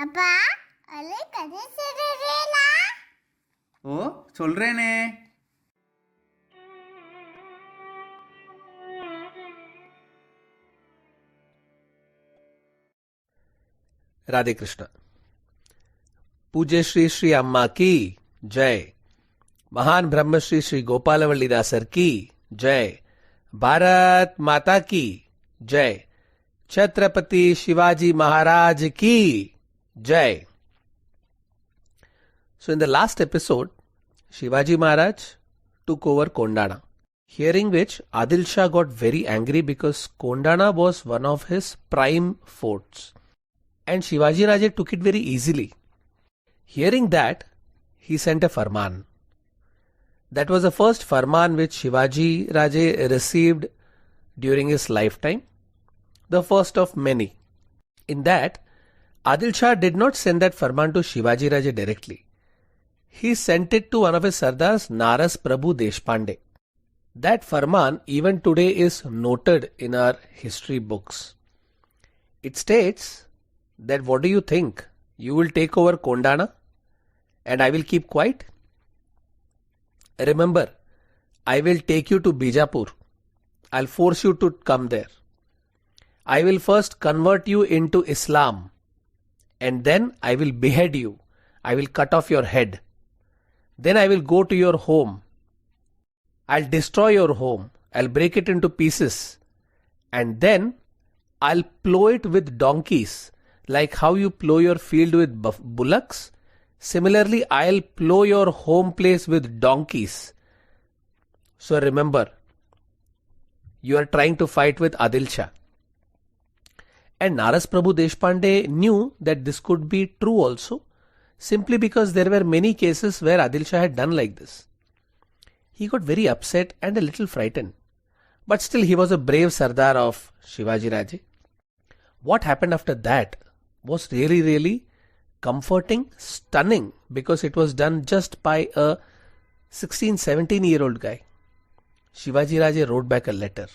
அப்பா அலை கதை சொல்றேனா? ஓ சொல்றேனே. राधे कृष्ण। पूज्य श्री श्री अम्मा की जय। महान ब्रह्मश्री श्री गोपालवल्लीदासर की जय। भारत माता की जय। छत्रपति शिवाजी महाराज की जय। So in the last episode, Shivaji Maharaj took over Kondana, hearing which Adil Shah got very angry because Kondana was one of his prime forts. And Shivaji Raje took it very easily. Hearing that, he sent a farman. That was the first farman which Shivaji Raje received during his lifetime, the first of many. In that, Adil Shah did not send that farman to Shivaji Raje directly. He sent it to one of his Sardars, Naras Prabhu Deshpande. That farman even today is noted in our history books. It states that, what do you think? You will take over Kondana and I will keep quiet? Remember, I will take you to Bijapur. I'll force you to come there. I will first convert you into Islam and then I will behead you. I will cut off your head. Then I will go to your home. I'll destroy your home. I'll break it into pieces. And then I'll plow it with donkeys. Like how you plow your field with bullocks, similarly I'll plow your home place with donkeys. So remember, you are trying to fight with Adil Shah. And Naras Prabhu Deshpande knew that this could be true also, simply because there were many cases where Adil Shah had done like this. He got very upset and a little frightened. But still he was a brave Sardar of Shivaji Raje. What happened after that was really comforting, stunning, because it was done just by a 16-17-year-old guy. Shivaji Raje wrote back a letter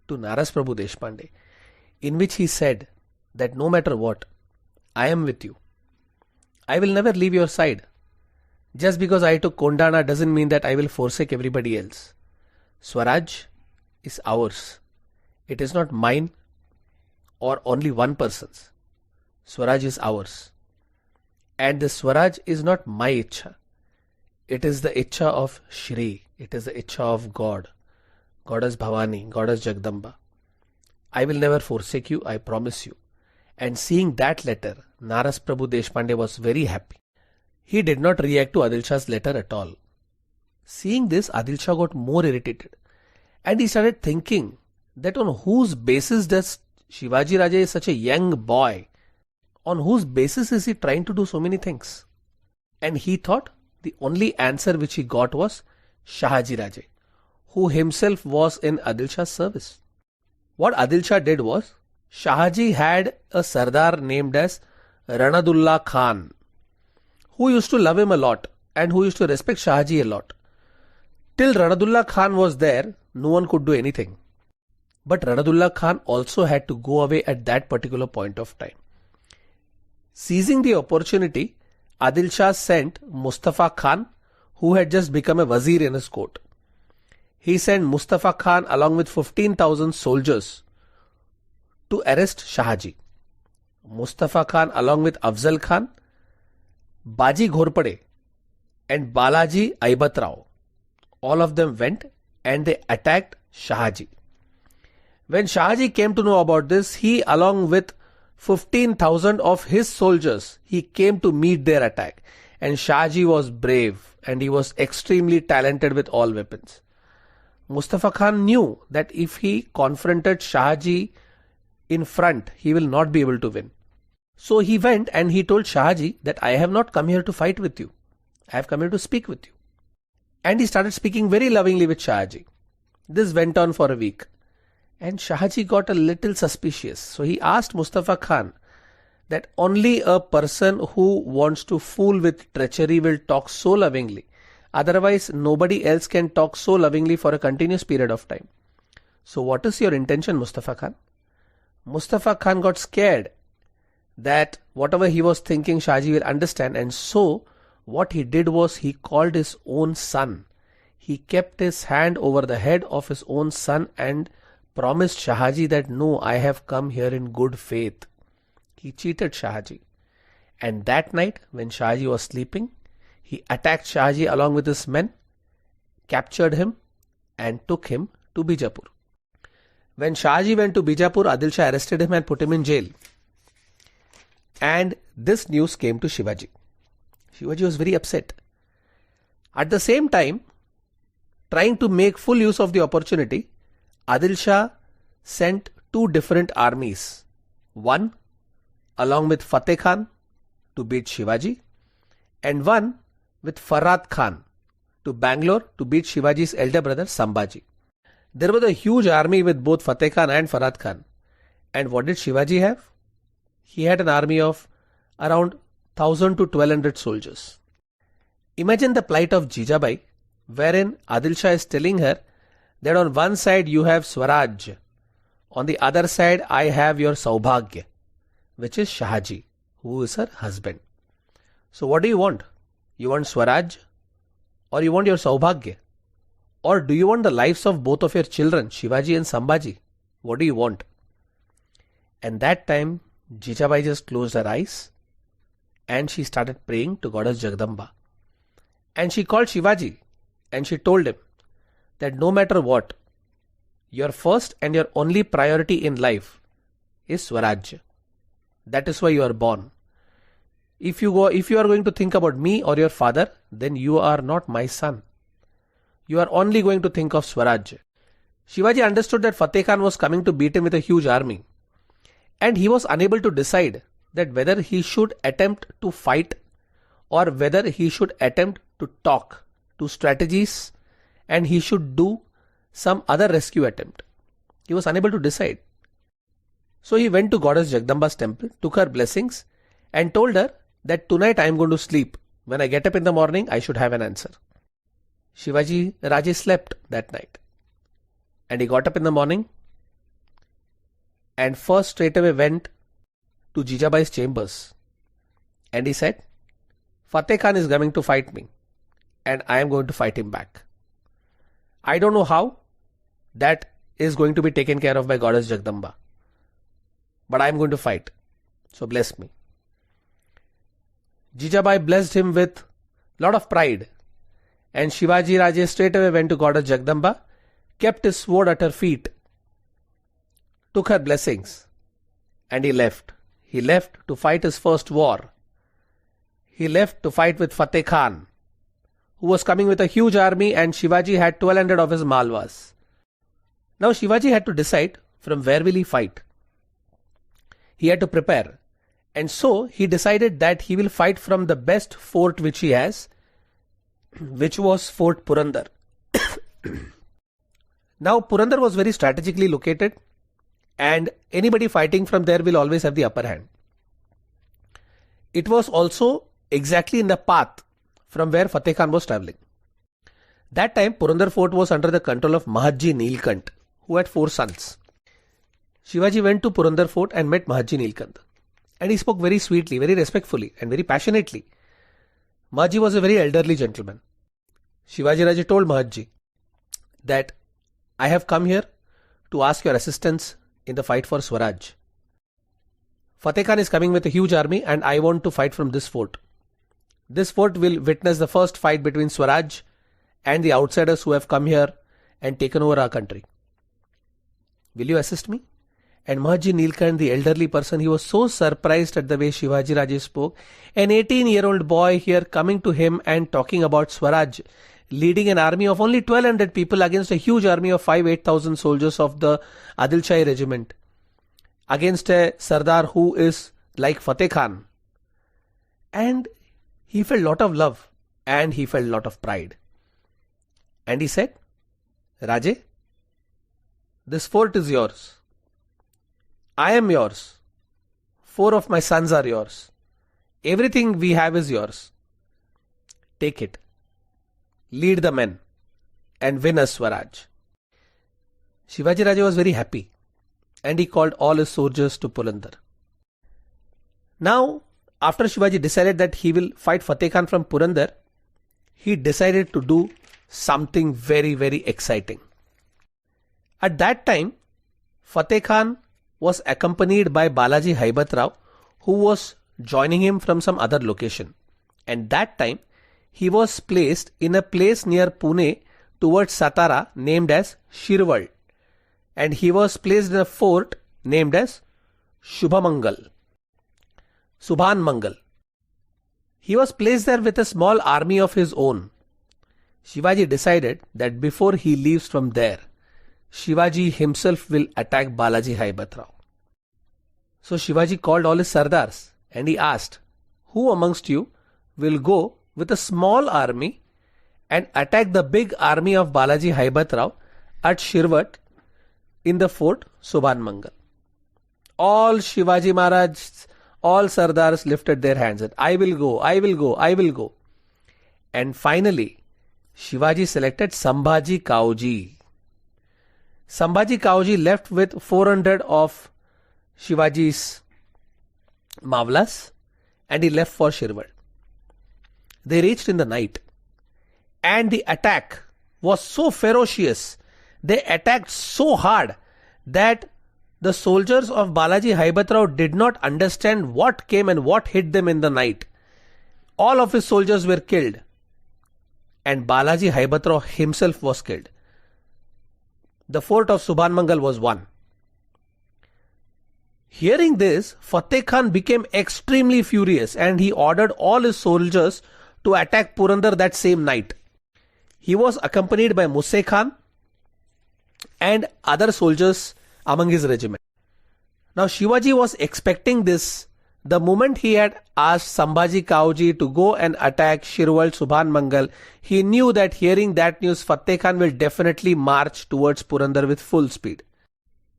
to Naras Prabhu Deshpande in which he said that no matter what, I am with you. I will never leave your side. Just because I took Kondana doesn't mean that I will forsake everybody else. Swaraj is ours. It is not mine or only one person's. Swaraj is ours. And the Swaraj is not my Ichha. It is the Ichha of Shri. It is the Ichha of God. Goddess Bhavani, Goddess Jagdamba. I will never forsake you, I promise you. And seeing that letter, Naras Prabhu Deshpande was very happy. He did not react to Adil Shah's letter at all. Seeing this, Adil Shah got more irritated. And he started thinking that on whose basis does Shivaji Raje is such a young boy? On whose basis is he trying to do so many things? And he thought the only answer which he got was Shahaji Raje, who himself was in Adil Shah's service. What Adil Shah did was, Shahaji had a Sardar named as Ranadullah Khan, who used to love him a lot and who used to respect Shahaji a lot. Till Ranadullah Khan was there, no one could do anything. But Ranadullah Khan also had to go away at that particular point of time. Seizing the opportunity, Adil Shah sent Mustafa Khan, who had just become a wazir in his court. He sent Mustafa Khan along with 15,000 soldiers to arrest Shahaji. Mustafa Khan along with Afzal Khan, Baji Ghorpade and Balaji Aibat Rao. All of them went and they attacked Shahaji. When Shahaji came to know about this, he along with 15,000 of his soldiers, he came to meet their attack. And Shahaji was brave and he was extremely talented with all weapons. Mustafa Khan knew that if he confronted Shahaji in front, he will not be able to win. So he went and he told Shahaji that I have not come here to fight with you. I have come here to speak with you. And he started speaking very lovingly with Shahaji. This went on for a week. And Shahaji got a little suspicious. So he asked Mustafa Khan that only a person who wants to fool with treachery will talk so lovingly. Otherwise, nobody else can talk so lovingly for a continuous period of time. So what is your intention, Mustafa Khan? Mustafa Khan got scared that whatever he was thinking, Shahji will understand. And so what he did was he called his own son. He kept his hand over the head of his own son and promised Shahji that no, I have come here in good faith. He cheated Shahji. And that night when Shahji was sleeping, he attacked Shahji along with his men, captured him and took him to Bijapur. When Shahji went to Bijapur, Adil Shah arrested him and put him in jail. And this news came to Shivaji. Shivaji was very upset. At the same time, trying to make full use of the opportunity, Adil Shah sent two different armies. One along with Fateh Khan to beat Shivaji, and one with Farhad Khan to Bangalore to beat Shivaji's elder brother Sambhaji. There was a huge army with both Fateh Khan and Farhad Khan. And what did Shivaji have? He had an army of around 1000 to 1200 soldiers. Imagine the plight of Jijabai, wherein Adil Shah is telling her that on one side you have Swaraj, on the other side I have your Saubhagya, which is Shahji, who is her husband. So what do you want? You want Swaraj or you want your Saubhagya? Or do you want the lives of both of your children, Shivaji and Sambhaji? What do you want? And that time, Jijabai just closed her eyes and she started praying to Goddess Jagdamba. And she called Shivaji and she told him that no matter what, your first and your only priority in life is Swaraj. That is why you are born. If you are going to think about me or your father, then you are not my son. You are only going to think of Swaraj. Shivaji understood that Fateh Khan was coming to beat him with a huge army. And he was unable to decide that whether he should attempt to fight or whether he should attempt to talk, to strategies, and he should do some other rescue attempt. He was unable to decide. So he went to Goddess Jagdamba's temple, took her blessings and told her that tonight I am going to sleep. When I get up in the morning, I should have an answer. Shivaji Raje slept that night. And he got up in the morning and first straight away went to Jijabai's chambers. And he said, Fateh Khan is coming to fight me and I am going to fight him back. I don't know how that is going to be taken care of by Goddess Jagdamba. But I am going to fight. So bless me. Jijabai blessed him with lot of pride. And Shivaji Raje straight away went to Goddess Jagdamba, kept his sword at her feet, took her blessings, and he left. He left to fight his first war. He left to fight with Fateh Khan, who was coming with a huge army, and Shivaji had 1200 of his Malwas. Now Shivaji had to decide from where will he fight. He had to prepare. And so he decided that he will fight from the best fort which he has, which was Fort Purandar. Now Purandar was very strategically located and anybody fighting from there will always have the upper hand. It was also exactly in the path from where Fateh Khan was travelling. That time Purandar fort was under the control of Mahadji Nilkant, who had 4 sons. Shivaji went to Purandar fort and met Mahadji Nilkant. And he spoke very sweetly, very respectfully and very passionately. Mahadji was a very elderly gentleman. Shivaji Raje told Mahadji that I have come here to ask your assistance in the fight for Swaraj. Fateh Khan is coming with a huge army and I want to fight from this fort. This fort will witness the first fight between Swaraj and the outsiders who have come here and taken over our country. Will you assist me? And Mahadji Nilkant, the elderly person, he was so surprised at the way Shivaji Raje spoke. An 18-year-old boy here coming to him and talking about Swaraj, leading an army of only 1200 people against a huge army of 8,000 soldiers of the Adil Shahi regiment, against a Sardar who is like Fateh Khan. And he felt a lot of love and he felt a lot of pride. And he said, Raje, this fort is yours. I am yours. 4 of my sons are yours. Everything we have is yours. Take it. Lead the men and win us Swaraj. Shivaji Raje was very happy and he called all his soldiers to Purandar. Now, after Shivaji decided that he will fight Fateh Khan from Purandar, he decided to do something very, very exciting. At that time, Fateh Khan was accompanied by Balaji Haibat Rao, who was joining him from some other location. And that time, he was placed in a place near Pune towards Satara named as Shirwal. And he was placed in a fort named as Subhan Mangal. He was placed there with a small army of his own. Shivaji decided that before he leaves from there, Shivaji himself will attack Balaji Haibat Rao. So Shivaji called all his sardars and he asked, who amongst you will go with a small army and attack the big army of Balaji Haibat Rao at Shirvat in the fort Subhan Mangal? All Shivaji Maharaj, all sardars lifted their hands and I will go, I will go, I will go. And finally, Shivaji selected Sambhaji Kaoji. Sambhaji Kaoji left with 400 of Shivaji's Mavlas and he left for Shirwal. They reached in the night and the attack was so ferocious. They attacked so hard that the soldiers of Balaji Haibat Rao did not understand what came and what hit them in the night. All of his soldiers were killed and Balaji Haibat Rao himself was killed. The fort of Subhan Mangal was won. Hearing this, Fateh Khan became extremely furious and he ordered all his soldiers to attack Purandar that same night. He was accompanied by Musse Khan and other soldiers among his regiment. Now Shivaji was expecting this the moment he had asked Sambhaji Kaoji to go and attack Shirwal Subhan Mangal. He knew that hearing that news, Fateh Khan will definitely march towards Purandar with full speed.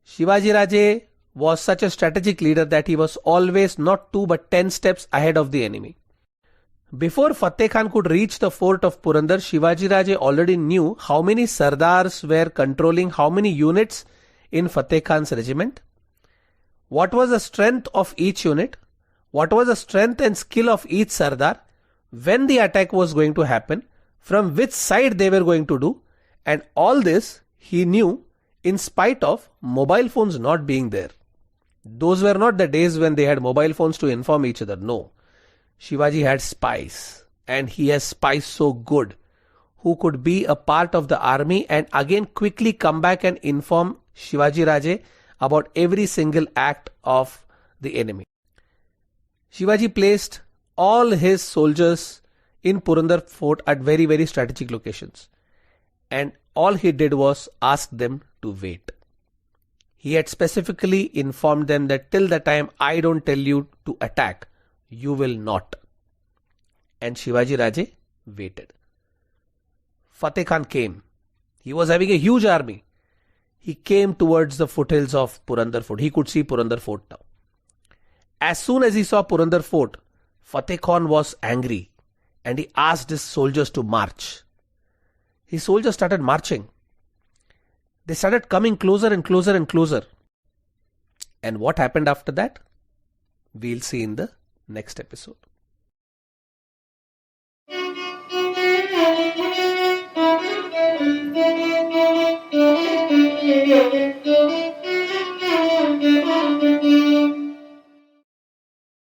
Shivaji Raje was such a strategic leader that he was always not 2 but 10 steps ahead of the enemy. Before Fateh Khan could reach the fort of Purandar, Shivaji Raje already knew how many sardars were controlling how many units in Fateh Khan's regiment, what was the strength of each unit, what was the strength and skill of each sardar, when the attack was going to happen, from which side they were going to do, and all this he knew in spite of mobile phones not being there. Those were not the days when they had mobile phones to inform each other. No. Shivaji had spies, and he has spies so good who could be a part of the army and again quickly come back and inform Shivaji Raje about every single act of the enemy. Shivaji placed all his soldiers in Purandar fort at very, very strategic locations. And all he did was ask them to wait. He had specifically informed them that till the time I don't tell you to attack, you will not. And Shivaji Raje waited. Fateh Khan came. He was having a huge army. He came towards the foothills of Purandar fort. He could see Purandar fort now. As soon as he saw Purandar fort, Fateh Khan was angry and he asked his soldiers to march. His soldiers started marching. They started coming closer and closer and closer. And what happened after that? We'll see in the next episode.